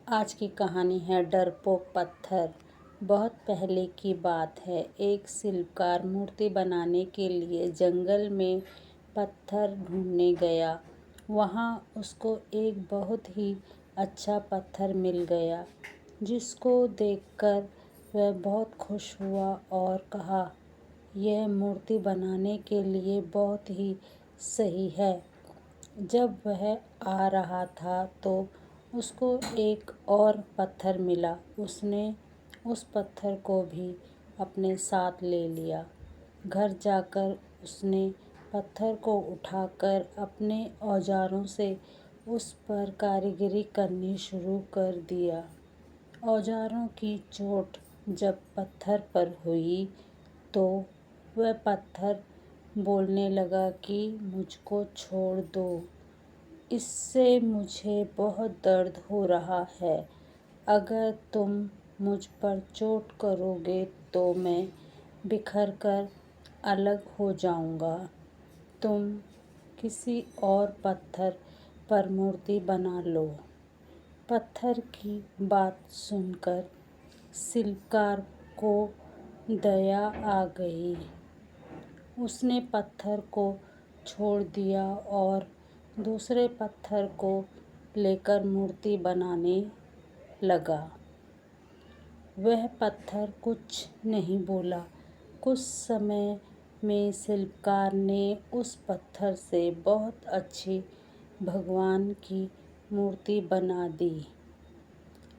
आज की कहानी है डरपोक पत्थर। बहुत पहले की बात है। एक शिल्पकार मूर्ति बनाने के लिए जंगल में पत्थर ढूंढने गया। वहाँ उसको एक बहुत ही अच्छा पत्थर मिल गया, जिसको देखकर वह बहुत खुश हुआ और कहा, यह मूर्ति बनाने के लिए बहुत ही सही है। जब वह आ रहा था तो उसको एक और पत्थर मिला। उसने उस पत्थर को भी अपने साथ ले लिया। घर जाकर उसने पत्थर को उठाकर अपने औजारों से उस पर कारीगरी करनी शुरू कर दिया। औजारों की चोट जब पत्थर पर हुई तो वह पत्थर बोलने लगा कि मुझको छोड़ दो, इससे मुझे बहुत दर्द हो रहा है। अगर तुम मुझ पर चोट करोगे तो मैं बिखर कर अलग हो जाऊंगा। तुम किसी और पत्थर पर मूर्ति बना लो। पत्थर की बात सुनकर शिल्पकार को दया आ गई। उसने पत्थर को छोड़ दिया और दूसरे पत्थर को लेकर मूर्ति बनाने लगा। वह पत्थर कुछ नहीं बोला। कुछ समय में शिल्पकार ने उस पत्थर से बहुत अच्छी भगवान की मूर्ति बना दी।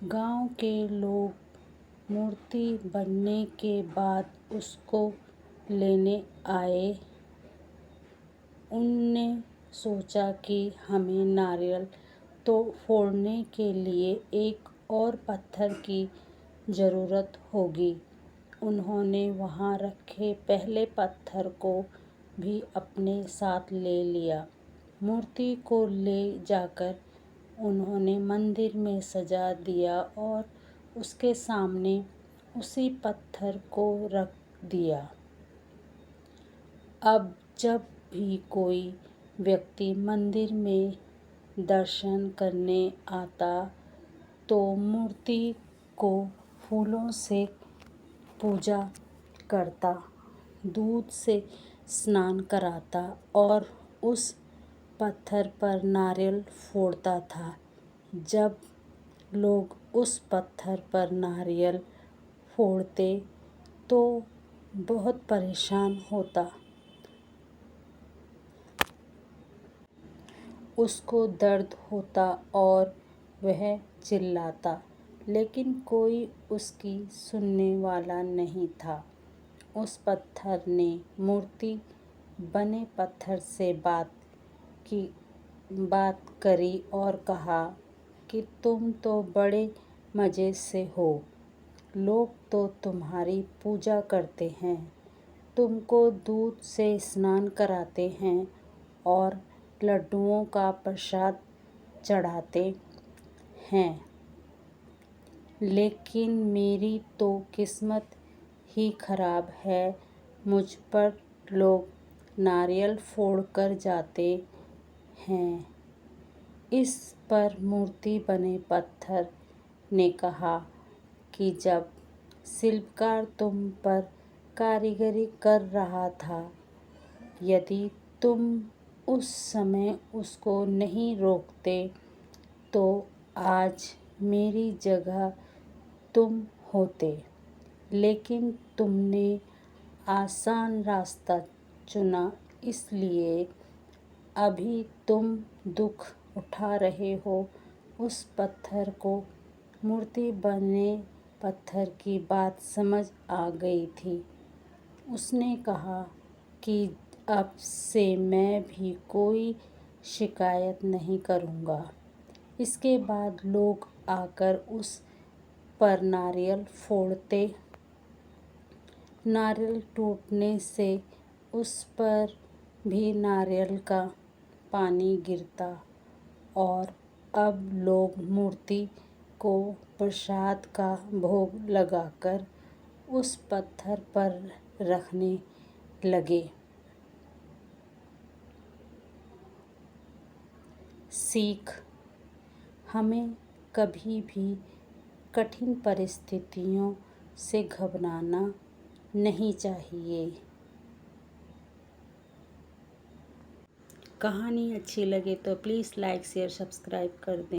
गांव के लोग मूर्ति बनने के बाद उसको लेने आए। उनने सोचा कि हमें नारियल तो फोड़ने के लिए एक और पत्थर की ज़रूरत होगी। उन्होंने वहाँ रखे पहले पत्थर को भी अपने साथ ले लिया। मूर्ति को ले जाकर उन्होंने मंदिर में सजा दिया और उसके सामने उसी पत्थर को रख दिया। अब जब भी कोई व्यक्ति मंदिर में दर्शन करने आता तो मूर्ति को फूलों से पूजा करता, दूध से स्नान कराता और उस पत्थर पर नारियल फोड़ता था। जब लोग उस पत्थर पर नारियल फोड़ते तो बहुत परेशान होता। उसको दर्द होता और वह चिल्लाता, लेकिन कोई उसकी सुनने वाला नहीं था। उस पत्थर ने मूर्ति बने पत्थर से बात करी और कहा कि तुम तो बड़े मज़े से हो। लोग तो तुम्हारी पूजा करते हैं, तुमको दूध से स्नान कराते हैं और लड्डुओं का प्रसाद चढ़ाते हैं, लेकिन मेरी तो किस्मत ही खराब है। मुझ पर लोग नारियल फोड़ कर जाते हैं। इस पर मूर्ति बने पत्थर ने कहा कि जब शिल्पकार तुम पर कारीगरी कर रहा था, यदि तुम उस समय उसको नहीं रोकते तो आज मेरी जगह तुम होते, लेकिन तुमने आसान रास्ता चुना, इसलिए अभी तुम दुख उठा रहे हो। उस पत्थर को मूर्ति बने पत्थर की बात समझ आ गई थी। उसने कहा कि अब से मैं भी कोई शिकायत नहीं करूँगा। इसके बाद लोग आकर उस पर नारियल फोड़ते। नारियल टूटने से उस पर भी नारियल का पानी गिरता और अब लोग मूर्ति को प्रसाद का भोग लगाकर उस पत्थर पर रखने लगे। सीख: हमें कभी भी कठिन परिस्थितियों से घबराना नहीं चाहिए। कहानी अच्छी लगे तो प्लीज़ लाइक शेयर सब्सक्राइब कर दें।